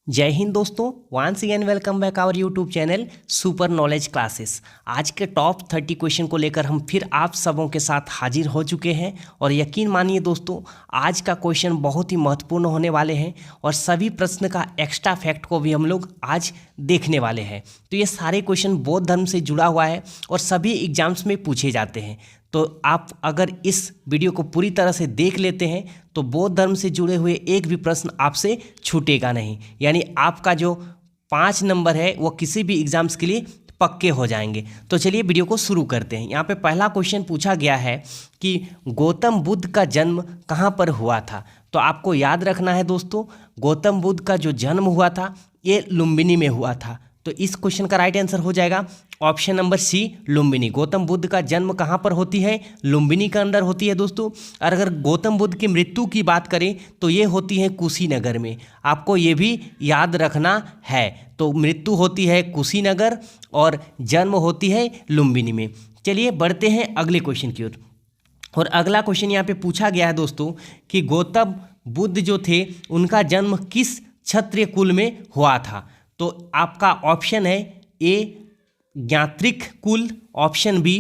जय हिंद दोस्तों, once again welcome back our YouTube channel super knowledge classes. आज के टॉप 30 क्वेश्चन को लेकर हम फिर आप सबों के साथ हाजिर हो चुके हैं और यकीन मानिए दोस्तों, आज का क्वेश्चन बहुत ही महत्वपूर्ण होने वाले हैं और सभी प्रश्न का एक्स्ट्रा फैक्ट को भी हम लोग आज देखने वाले हैं। तो ये सारे क्वेश्चन बौद्ध धर्म से जुड़ा हुआ है और सभी एग्जाम्स में पूछे जाते हैं। तो आप अगर इस वीडियो को पूरी तरह से देख लेते हैं तो बौद्ध धर्म से जुड़े हुए एक भी प्रश्न आपसे छूटेगा नहीं, यानी आपका जो 5 नंबर है वो किसी भी एग्जाम्स के लिए पक्के हो जाएंगे। तो चलिए वीडियो को शुरू करते हैं। यहाँ पे पहला क्वेश्चन पूछा गया है कि गौतम बुद्ध का जन्म कहाँ पर हुआ था। तो आपको याद रखना है दोस्तों, गौतम बुद्ध का जो जन्म हुआ था ये लुम्बिनी में हुआ था। तो इस क्वेश्चन का राइट आंसर हो जाएगा option number C, Lumbini. Gautam Buddha का जन्म कहाँ पर होती है? लुम्बिनी के अंदर होती है दोस्तों। और अगर गौतम बुद्ध की मृत्यु की बात करें तो ये होती है कुशीनगर में। आपको ये भी याद रखना है। तो मृत्यु होती है कुशीनगर और जन्म होती है लुम्बिनी में। चलिए बढ़ते हैं अगले क्वेश्चन की ओर। और अगला क्वेश्चन यहाँ पे पूछा गया है दोस्तों कि गौतम बुद्ध जो थे उनका जन्म किस क्षत्रिय कुल में हुआ था। तो आपका ऑप्शन है ए ज्ञात्रिक कुल, ऑप्शन बी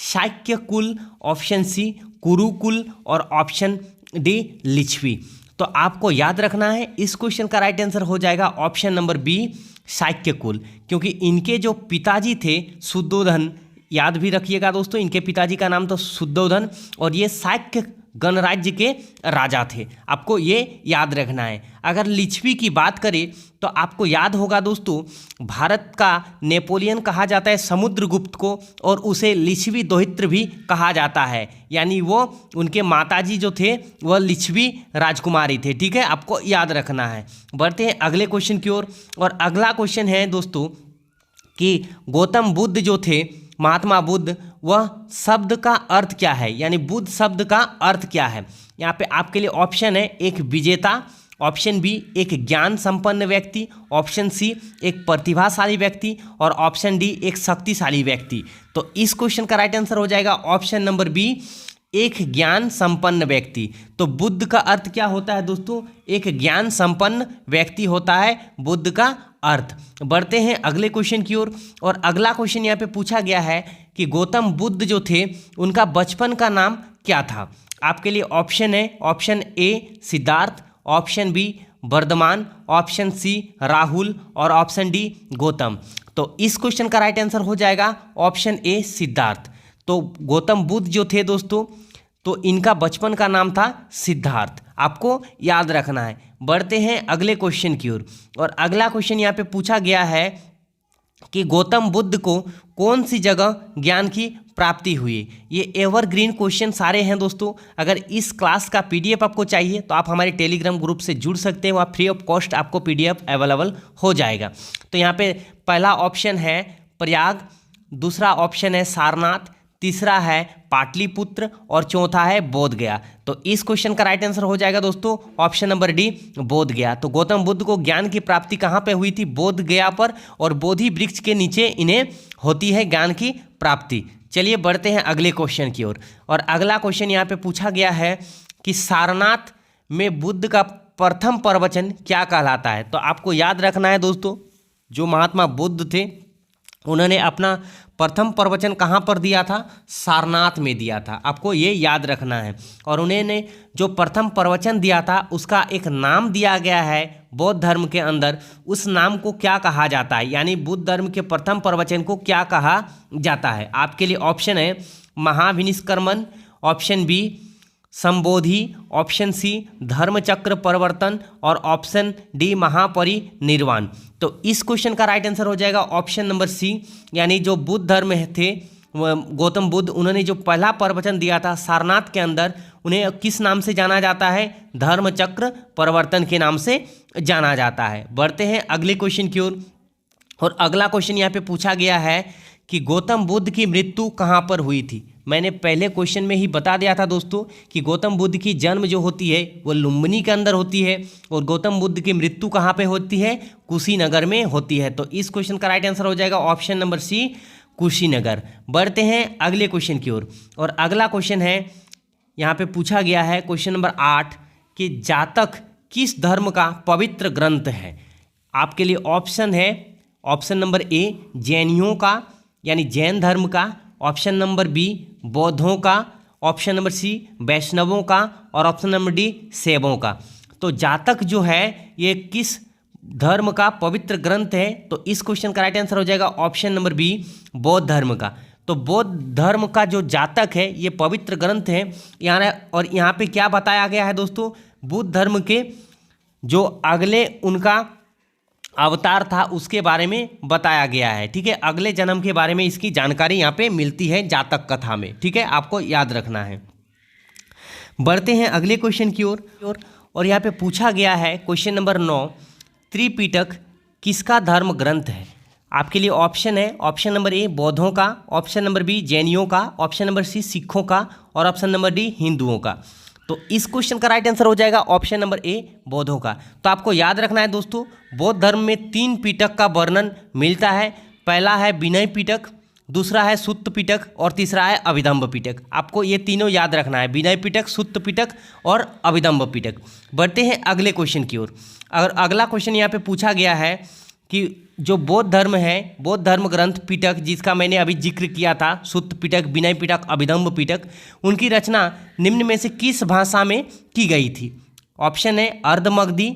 शाक्य कुल, ऑप्शन सी कुरुकुल और ऑप्शन डी लिच्छवी। तो आपको याद रखना है इस क्वेश्चन का राइट आंसर हो जाएगा ऑप्शन नंबर बी शाक्य कुल, क्योंकि इनके जो पिताजी थे शुद्धोधन, याद भी रखिएगा दोस्तों, इनके पिताजी का नाम तो शुद्धोधन और ये शाक्य गणराज्य के राजा थे। आपको ये याद रखना है। अगर लिच्छवी की बात करें तो आपको याद होगा दोस्तों, भारत का नेपोलियन कहा जाता है समुद्रगुप्त को और उसे लिच्छवी दोहित्र भी कहा जाता है, यानी वो उनके माताजी जो थे वह लिच्छवी राजकुमारी थे। ठीक है, आपको याद रखना है। बढ़ते हैं अगले क्वेश्चन की ओर। और अगला क्वेश्चन है दोस्तों कि गौतम बुद्ध जो थे, महात्मा बुद्ध, वह शब्द का अर्थ क्या है, यानी बुद्ध शब्द का अर्थ क्या है। यहाँ पे आपके लिए ऑप्शन है एक विजेता, ऑप्शन बी एक ज्ञान संपन्न व्यक्ति, ऑप्शन सी एक प्रतिभाशाली व्यक्ति और ऑप्शन डी एक शक्तिशाली व्यक्ति। तो इस क्वेश्चन का राइट आंसर हो जाएगा ऑप्शन नंबर बी एक ज्ञान संपन्न व्यक्ति। तो बुद्ध का अर्थ क्या होता है दोस्तों? एक ज्ञान संपन्न व्यक्ति होता है बुद्ध का अर्थ। बढ़ते हैं अगले क्वेश्चन की ओर। और अगला क्वेश्चन यहाँ पे पूछा गया है कि गौतम बुद्ध जो थे उनका बचपन का नाम क्या था। आपके लिए ऑप्शन है option A Siddharth, option B Vardhaman, option C Rahul और ऑप्शन डी गौतम। तो इस क्वेश्चन का राइट आंसर हो जाएगा ऑप्शन ए सिद्धार्थ। तो गौतम बुद्ध जो थे दोस्तों, तो इनका बचपन का नाम था सिद्धार्थ, आपको याद रखना है। बढ़ते हैं अगले क्वेश्चन की ओर। और अगला क्वेश्चन यहाँ पे पूछा गया है कि गौतम बुद्ध को कौन सी जगह ज्ञान की प्राप्ति हुई। ये एवरग्रीन क्वेश्चन सारे हैं दोस्तों। अगर इस क्लास का पीडीएफ आपको चाहिए तो आप हमारे टेलीग्राम ग्रुप से जुड़ सकते हैं, वहाँ फ्री ऑफ कॉस्ट आपको पीडीएफ अवेलेबल हो जाएगा। तो यहाँ पे पहला ऑप्शन है प्रयाग, दूसरा ऑप्शन है सारनाथ, तीसरा है पाटलिपुत्र और चौथा है बोध गया। तो इस क्वेश्चन का राइट आंसर हो जाएगा दोस्तों ऑप्शन नंबर डी बोध गया। तो गौतम बुद्ध को ज्ञान की प्राप्ति कहाँ पे हुई थी? बोध गया पर, और बोधि वृक्ष के नीचे इन्हें होती है ज्ञान की प्राप्ति। चलिए बढ़ते हैं अगले क्वेश्चन की ओर। और अगला क्वेश्चन यहाँ पे पूछा गया है कि सारनाथ में बुद्ध का प्रथम प्रवचन क्या कहलाता है। तो आपको याद रखना है दोस्तों, जो महात्मा बुद्ध थे उन्होंने अपना प्रथम प्रवचन कहाँ पर दिया था? सारनाथ में दिया था, आपको ये याद रखना है। और उन्होंने जो प्रथम प्रवचन दिया था उसका एक नाम दिया गया है बौद्ध धर्म के अंदर, उस नाम को क्या कहा जाता है, यानी बुद्ध धर्म के प्रथम प्रवचन को क्या कहा जाता है। आपके लिए ऑप्शन है महाविनिष्क्रमण, ऑप्शन बी संबोधि, ऑप्शन सी धर्मचक्र परिवर्तन और ऑप्शन डी महापरिनिर्वाण। तो इस क्वेश्चन का राइट आंसर हो जाएगा ऑप्शन नंबर सी, यानी जो बुद्ध धर्म थे गौतम बुद्ध, उन्होंने जो पहला प्रवचन दिया था सारनाथ के अंदर, उन्हें किस नाम से जाना जाता है? धर्मचक्र परिवर्तन के नाम से जाना जाता है। बढ़ते हैं अगले क्वेश्चन की ओर। और अगला क्वेश्चन यहाँ पे पूछा गया है कि गौतम बुद्ध की मृत्यु कहाँ पर हुई थी। मैंने पहले क्वेश्चन में ही बता दिया था दोस्तों कि गौतम बुद्ध की जन्म जो होती है वो लुम्बिनी के अंदर होती है और गौतम बुद्ध की मृत्यु कहाँ पे होती है? कुशीनगर में होती है। तो इस क्वेश्चन का राइट आंसर हो जाएगा ऑप्शन नंबर सी कुशीनगर। बढ़ते हैं अगले क्वेश्चन की ओर। और अगला क्वेश्चन है यहाँ पे पूछा गया है क्वेश्चन नंबर 8 कि जातक किस धर्म का पवित्र ग्रंथ है। आपके लिए ऑप्शन है ऑप्शन नंबर ए जैनियों का यानी जैन धर्म का, ऑप्शन नंबर बी बौद्धों का, ऑप्शन नंबर सी वैष्णवों का और ऑप्शन नंबर डी शैवों का। तो जातक जो है ये किस धर्म का पवित्र ग्रंथ है? तो इस क्वेश्चन का राइट आंसर हो जाएगा ऑप्शन नंबर बी बौद्ध धर्म का। तो बौद्ध धर्म का जो जातक है ये पवित्र ग्रंथ है यहाँ। और यहाँ पे क्या बताया गया है दोस्तों, बुद्ध धर्म के जो अगले उनका अवतार था उसके बारे में बताया गया है। ठीक है, अगले जन्म के बारे में इसकी जानकारी यहाँ पे मिलती है जातक कथा में। ठीक है, आपको याद रखना है। बढ़ते हैं अगले क्वेश्चन की ओर। और यहाँ पे पूछा गया है क्वेश्चन नंबर 9, त्रिपिटक किसका धर्म ग्रंथ है? आपके लिए ऑप्शन है ऑप्शन नंबर ए बौद्धों का, ऑप्शन नंबर बी जैनियों का, ऑप्शन नंबर सी सिखों का और ऑप्शन नंबर डी हिंदुओं का। तो इस क्वेश्चन का राइट आंसर हो जाएगा ऑप्शन नंबर ए बौद्धों का। तो आपको याद रखना है दोस्तों, बौद्ध धर्म में 3 पिटक का वर्णन मिलता है। पहला है विनय पिटक, दूसरा है सुत्त पिटक और तीसरा है अभिधम्ब पिटक। आपको ये तीनों याद रखना है, विनय पिटक, सुत्त पिटक और अभिधम्ब पिटक। बढ़ते हैं अगले क्वेश्चन की ओर। और अगला क्वेश्चन यहाँ पे पूछा गया है कि जो बौद्ध धर्म है, बौद्ध धर्म ग्रंथ पिटक जिसका मैंने अभी जिक्र किया था, सुत्त पिटक, विनय पिटक, अभिधम्ब पिटक, उनकी रचना निम्न में से किस भाषा में की गई थी? ऑप्शन है अर्धमगधी,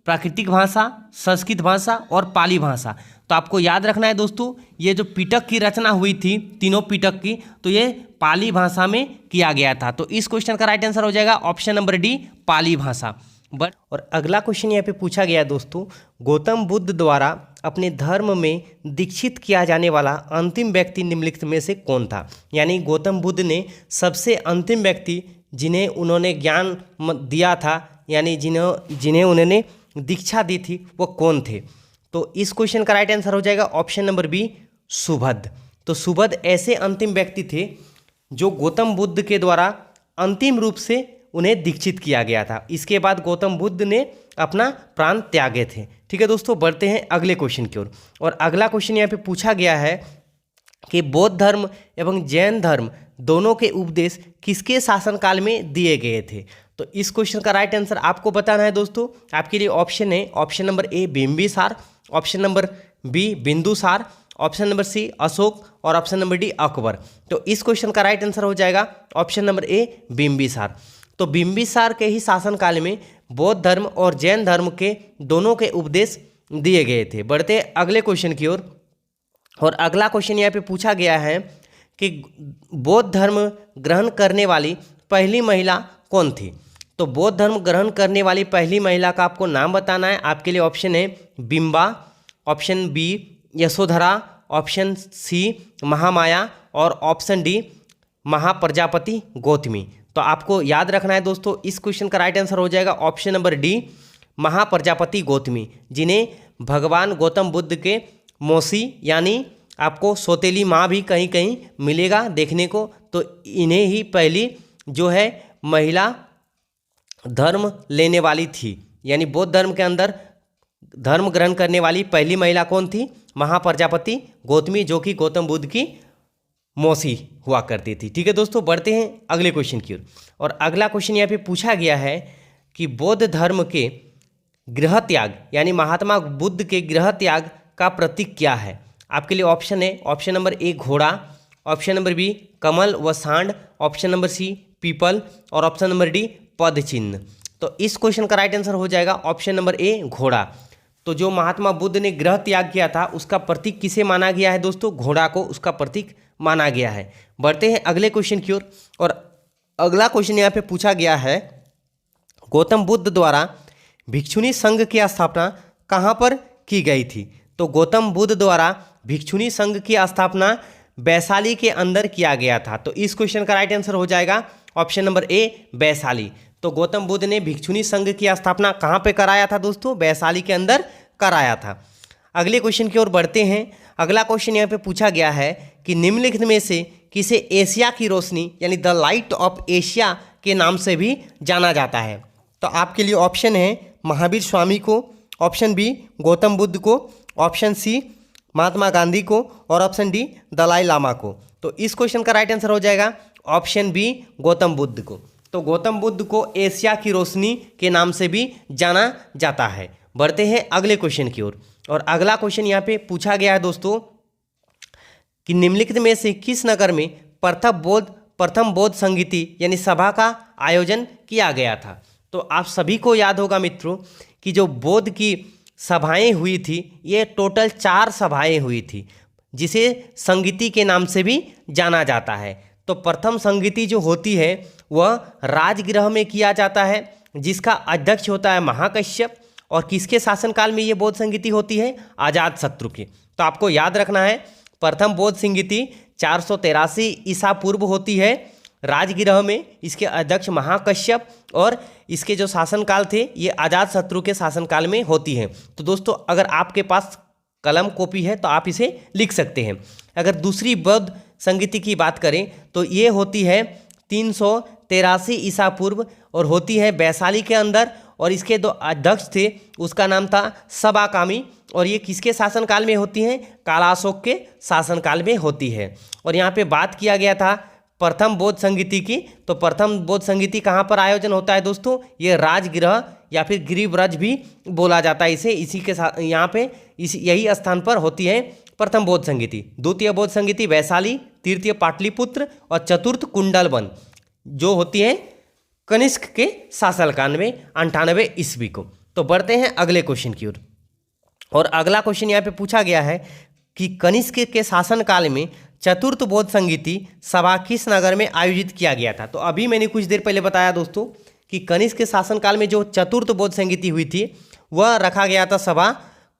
प्राकृतिक भाषा, संस्कृत भाषा और पाली भाषा। तो आपको याद रखना है दोस्तों, ये जो पिटक की रचना हुई थी तीनों पिटक की, तो ये पाली भाषा में किया गया था। तो इस क्वेश्चन का राइट आंसर हो जाएगा ऑप्शन नंबर डी पाली भाषा। और अगला क्वेश्चन यहाँ पे पूछा गया दोस्तों, गौतम बुद्ध द्वारा अपने धर्म में दीक्षित किया जाने वाला अंतिम व्यक्ति निम्नलिखित में से कौन था? यानी गौतम बुद्ध ने सबसे अंतिम व्यक्ति जिन्हें उन्होंने ज्ञान दिया था, यानी जिन्हें उन्होंने दीक्षा दी थी, वो कौन थे? तो इस क्वेश्चन का राइट आंसर हो जाएगा ऑप्शन नंबर बी सुबुद्ध। तो सुबुद्ध ऐसे अंतिम व्यक्ति थे जो गौतम बुद्ध के द्वारा अंतिम रूप से उन्हें दीक्षित किया गया था। इसके बाद गौतम बुद्ध ने अपना प्राण त्यागे थे। ठीक है दोस्तों, बढ़ते हैं अगले क्वेश्चन की ओर। और अगला क्वेश्चन यहाँ पे पूछा गया है कि बौद्ध धर्म एवं जैन धर्म दोनों के उपदेश किसके शासनकाल में दिए गए थे? तो इस क्वेश्चन का राइट आंसर आपको बताना है दोस्तों। आपके लिए ऑप्शन है option number A Bimbisara, option number B Bindusara, option number C Ashoka और ऑप्शन नंबर डी अकबर। तो इस क्वेश्चन का राइट आंसर हो जाएगा ऑप्शन नंबर ए बिंबिसार। तो बिंबिसार के ही शासनकाल में बौद्ध धर्म और जैन धर्म के दोनों के उपदेश दिए गए थे। बढ़ते अगले क्वेश्चन की ओर। और अगला क्वेश्चन यहाँ पे पूछा गया है कि बौद्ध धर्म ग्रहण करने वाली पहली महिला कौन थी? तो बौद्ध धर्म ग्रहण करने वाली पहली महिला का आपको नाम बताना है। आपके लिए ऑप्शन है Bimba, option B Yashodhara, option C Mahamaya और ऑप्शन डी महाप्रजापति गौतमी। तो आपको याद रखना है दोस्तों, इस क्वेश्चन का राइट आंसर हो जाएगा option number D Mahaprajapati Gautami, जिन्हें भगवान गौतम बुद्ध के मौसी यानी आपको सौतेली माँ भी कहीं कहीं मिलेगा देखने को। तो इन्हें ही पहली जो है महिला धर्म लेने वाली थी, यानी बौद्ध धर्म के अंदर धर्म ग्रहण करने वाली पहली महिला कौन थी? महाप्रजापति गौतमी, जो कि गौतम बुद्ध की मौसी हुआ करती थी। ठीक है दोस्तों, बढ़ते हैं अगले क्वेश्चन की ओर। और अगला क्वेश्चन यहाँ पे पूछा गया है कि बौद्ध धर्म के गृह त्याग यानी महात्मा बुद्ध के गृह त्याग का प्रतीक क्या है? आपके लिए ऑप्शन है ऑप्शन नंबर ए घोड़ा, ऑप्शन नंबर बी कमल व सांड, ऑप्शन नंबर सी पीपल और ऑप्शन नंबर डी पद चिन्ह। तो इस क्वेश्चन का राइट आंसर हो जाएगा ऑप्शन नंबर ए घोड़ा। तो जो महात्मा बुद्ध ने गृह त्याग किया था उसका प्रतीक किसे माना गया है दोस्तों? घोड़ा को उसका प्रतीक माना गया है। बढ़ते हैं अगले क्वेश्चन की ओर। और अगला क्वेश्चन यहाँ पे पूछा गया है, गौतम बुद्ध द्वारा भिक्षुणी संघ की स्थापना कहाँ पर की गई थी? तो गौतम बुद्ध द्वारा भिक्षुणी संघ की स्थापना वैशाली के अंदर किया गया था। तो इस क्वेश्चन का राइट आंसर हो जाएगा ऑप्शन नंबर ए वैशाली। तो गौतम बुद्ध ने भिक्षुणी संघ की स्थापना कहाँ पे कराया था दोस्तों? वैशाली के अंदर कराया था। अगले क्वेश्चन की ओर बढ़ते हैं। अगला क्वेश्चन यहाँ पे पूछा गया है कि निम्नलिखित में से किसे एशिया की रोशनी यानी द लाइट ऑफ एशिया के नाम से भी जाना जाता है? तो आपके लिए ऑप्शन है महावीर स्वामी को, ऑप्शन बी गौतम बुद्ध को, ऑप्शन सी महात्मा गांधी को और ऑप्शन डी दलाई लामा को। तो इस क्वेश्चन का राइट आंसर हो जाएगा ऑप्शन बी गौतम बुद्ध को। तो गौतम बुद्ध को एशिया की रोशनी के नाम से भी जाना जाता है। बढ़ते हैं अगले क्वेश्चन की ओर। और अगला क्वेश्चन यहाँ पे पूछा गया है दोस्तों कि निम्नलिखित में से किस नगर में प्रथम बौद्ध संगीति यानी सभा का आयोजन किया गया था। तो आप सभी को याद होगा मित्रों कि जो बौद्ध की सभाएं हुई थी, ये टोटल 4 सभाएं हुई थी, जिसे संगीति के नाम से भी जाना जाता है। तो प्रथम संगीति जो होती है वह राजगृह में किया जाता है, जिसका अध्यक्ष होता है महाकश्यप। और किसके शासनकाल में ये बौद्ध संगीति होती है? अजातशत्रु की। तो आपको याद रखना है, प्रथम बौद्ध संगीति 483 ईसा पूर्व होती है राजगृह में, इसके अध्यक्ष महाकश्यप, और इसके जो शासनकाल थे ये अजातशत्रु के शासनकाल में होती है। तो दोस्तों अगर आपके पास कलम कॉपी है तो आप इसे लिख सकते हैं। अगर दूसरी बौद्ध संगीति की बात करें तो ये होती है 383 ईसा पूर्व और होती है वैशाली के अंदर, और इसके दो अध्यक्ष थे, उसका नाम था सबाकामी, और ये किसके शासनकाल में होती हैं? कालाशोक के शासनकाल में होती है। और यहाँ पे बात किया गया था प्रथम बौद्ध संगीति की, तो प्रथम बौद्ध संगीति कहाँ पर आयोजन होता है दोस्तों? ये राजगृह या फिर गिरिव्रज भी बोला जाता है इसे, इसी के साथ यहाँ पे यही स्थान पर होती है प्रथम बौद्ध संगीति। द्वितीय बौद्ध संगीति वैशाली, तृतीय पाटलिपुत्र और चतुर्थ कुंडलवन जो होती है कनिष्क के शासनकाल में 98 ईस्वी को। तो बढ़ते हैं अगले क्वेश्चन की ओर। और अगला क्वेश्चन यहाँ पे पूछा गया है कि कनिष्क के शासनकाल में चतुर्थ बौद्ध संगीति सभा किस नगर में आयोजित किया गया था। तो अभी मैंने कुछ देर पहले बताया दोस्तों कि कनिष्क के शासनकाल में जो चतुर्थ बौद्ध संगीति हुई थी वह रखा गया था सभा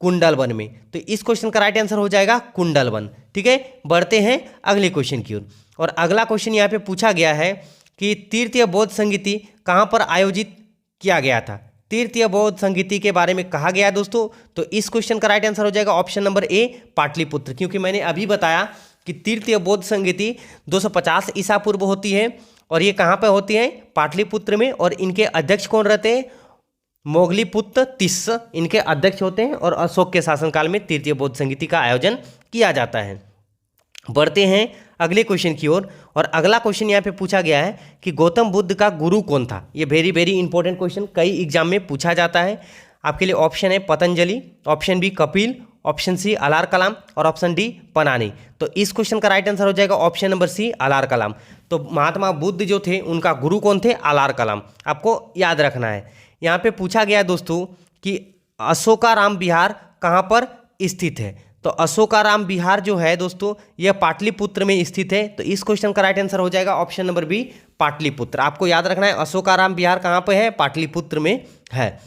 कुंडलवन में। तो इस क्वेश्चन का राइट आंसर हो जाएगा कुंडलवन। ठीक है, बढ़ते हैं अगले क्वेश्चन की ओर। और अगला क्वेश्चन यहाँ पे पूछा गया है कि तृतीय बौद्ध संगीति कहाँ पर आयोजित किया गया था। तृतीय बौद्ध संगीति के बारे में कहा गया है दोस्तों, तो इस क्वेश्चन का राइट आंसर हो जाएगा ऑप्शन नंबर ए पाटलिपुत्र, क्योंकि मैंने अभी बताया कि तृतीय बौद्ध संगीति 250 ईसा पूर्व होती है और ये कहाँ पर होती है? पाटलिपुत्र में। और इनके अध्यक्ष कौन रहते हैं? मोगलीपुत्र तिस्स इनके अध्यक्ष होते हैं, और अशोक के शासनकाल में तृतीय बौद्ध संगीति का आयोजन किया जाता है। बढ़ते हैं अगले क्वेश्चन की ओर। और अगला क्वेश्चन यहाँ पे पूछा गया है कि गौतम बुद्ध का गुरु कौन था। ये वेरी वेरी इंपॉर्टेंट क्वेश्चन कई एग्जाम में पूछा जाता है। आपके लिए ऑप्शन है Patanjali, option B Kapil, option C Alar Kalam और ऑप्शन डी पनानी। तो इस क्वेश्चन का राइट आंसर हो जाएगा ऑप्शन नंबर सी अलार कलाम। तो महात्मा बुद्ध जो थे उनका गुरु कौन थे? अलार कलाम। आपको याद रखना है। यहाँ पे पूछा गया दोस्तों कि अशोकाराम विहार कहाँ पर स्थित है। तो अशोकाराम विहार जो है दोस्तों यह पाटलिपुत्र में स्थित है। तो इस क्वेश्चन का राइट आंसर हो जाएगा ऑप्शन नंबर बी पाटलिपुत्र। आपको याद रखना है अशोकाराम विहार कहाँ पर है? पाटलिपुत्र में है।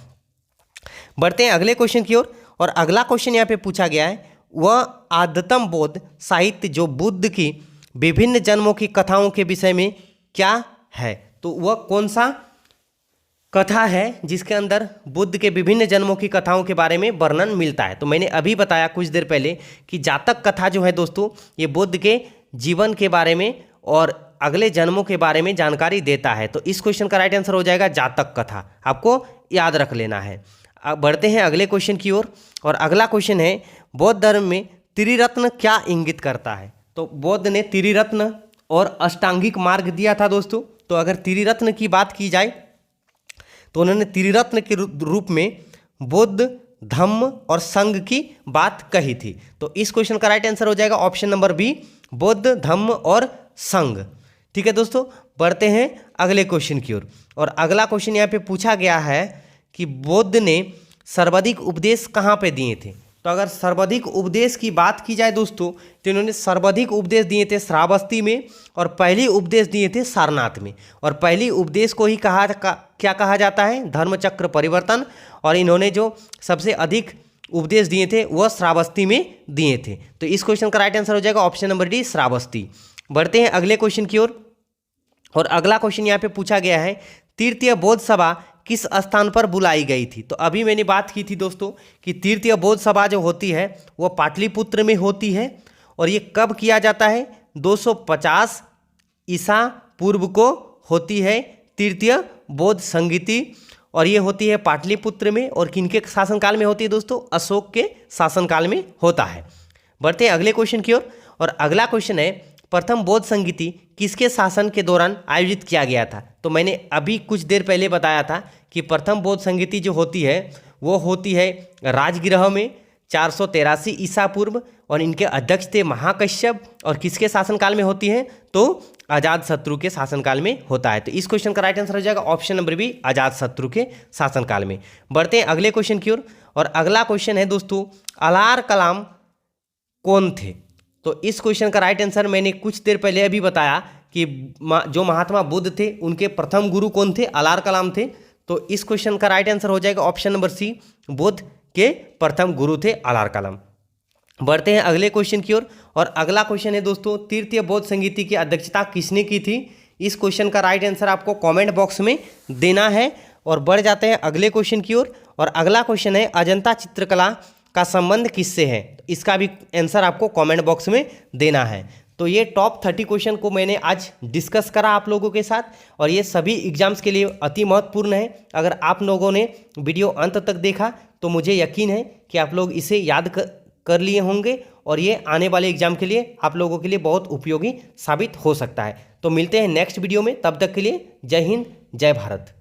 बढ़ते हैं अगले क्वेश्चन की ओर। और अगला क्वेश्चन यहाँ पे पूछा गया है वह आद्यतम बौद्ध साहित्य जो बुद्ध की विभिन्न जन्मों की कथाओं के विषय में क्या है। तो वह कौन सा कथा है जिसके अंदर बुद्ध के विभिन्न जन्मों की कथाओं के बारे में वर्णन मिलता है। तो मैंने अभी बताया कुछ देर पहले कि जातक कथा जो है दोस्तों ये बुद्ध के जीवन के बारे में और अगले जन्मों के बारे में जानकारी देता है। तो इस क्वेश्चन का राइट आंसर हो जाएगा जातक कथा। आपको याद रख लेना है। अब बढ़ते हैं अगले क्वेश्चन की ओर। और अगला क्वेश्चन है बौद्ध धर्म में त्रिरत्न क्या इंगित करता है। तो बौद्ध ने त्रिरत्न और अष्टांगिक मार्ग दिया था दोस्तों। तो अगर त्रिरत्न की बात की जाए तो उन्होंने त्रिरत्न के रूप में बुद्ध, धम्म और संघ की बात कही थी। तो इस क्वेश्चन का राइट आंसर हो जाएगा ऑप्शन नंबर बी बुद्ध, धम्म और संघ। ठीक है दोस्तों, बढ़ते हैं अगले क्वेश्चन की ओर। और अगला क्वेश्चन यहाँ पे पूछा गया है कि बुद्ध ने सर्वाधिक उपदेश कहाँ पे दिए थे। तो अगर सर्वाधिक उपदेश की बात की जाए दोस्तों तो इन्होंने सर्वाधिक उपदेश दिए थे श्रावस्ती में और पहली उपदेश दिए थे सारनाथ में। और पहली उपदेश को ही क्या कहा जाता है? धर्मचक्र परिवर्तन। और इन्होंने जो सबसे अधिक उपदेश दिए थे वह श्रावस्ती में दिए थे। तो इस क्वेश्चन का राइट आंसर हो जाएगा ऑप्शन नंबर डी श्रावस्ती। बढ़ते हैं अगले क्वेश्चन की ओर। और अगला क्वेश्चन यहाँ पे पूछा गया है तृतीय बौद्ध सभा किस स्थान पर बुलाई गई थी। तो अभी मैंने बात की थी दोस्तों कि तृतीय बौद्ध सभा जो होती है वह पाटलिपुत्र में होती है। और ये कब किया जाता है? 250 ईसा पूर्व को होती है तृतीय बौद्ध संगीति। और ये होती है पाटलिपुत्र में। और किनके शासनकाल में होती है दोस्तों? अशोक के शासनकाल में होता है। बढ़ते हैं अगले क्वेश्चन की ओर। और अगला क्वेश्चन है प्रथम बौद्ध संगीति किसके शासन के दौरान आयोजित किया गया था। तो मैंने अभी कुछ देर पहले बताया था कि प्रथम बौद्ध संगीति जो होती है वो होती है राजगृह में 483 ईसा पूर्व, और इनके अध्यक्ष थे महाकश्यप। और किसके शासनकाल में होती है? तो अजातशत्रु के शासनकाल में होता है। तो इस क्वेश्चन का राइट आंसर हो जाएगा ऑप्शन नंबर बी, अजातशत्रु के शासनकाल में। बढ़ते हैं अगले क्वेश्चन की ओर, और अगला क्वेश्चन है दोस्तों, अलार कलाम कौन थे? तो इस क्वेश्चन का राइट आंसर मैंने कुछ देर पहले अभी बताया कि जो महात्मा बुद्ध थे उनके प्रथम गुरु कौन थे? अलार कलाम थे। तो इस क्वेश्चन का राइट आंसर हो जाएगा ऑप्शन नंबर सी, बुद्ध के प्रथम गुरु थे अलार कलाम। बढ़ते हैं अगले क्वेश्चन की ओर, और अगला क्वेश्चन है दोस्तों, तृतीय बौद्ध संगीति की अध्यक्षता किसने की थी? इस क्वेश्चन का राइट आंसर आपको कमेंट बॉक्स में देना है। और बढ़ जाते हैं अगले क्वेश्चन की ओर, और अगला क्वेश्चन है, अजंता चित्रकला का संबंध किससे है? इसका भी आंसर आपको कमेंट बॉक्स में देना है। तो ये टॉप 30 क्वेश्चन को मैंने आज डिस्कस करा आप लोगों के साथ, और ये सभी एग्जाम्स के लिए अति महत्वपूर्ण है। अगर आप लोगों ने वीडियो अंत तक देखा तो मुझे यकीन है कि आप लोग इसे याद कर लिए होंगे, और ये आने वाले एग्जाम के लिए आप लोगों के लिए बहुत उपयोगी साबित हो सकता है। तो मिलते हैं नेक्स्ट वीडियो में, तब तक के लिए जय हिंद, जय भारत।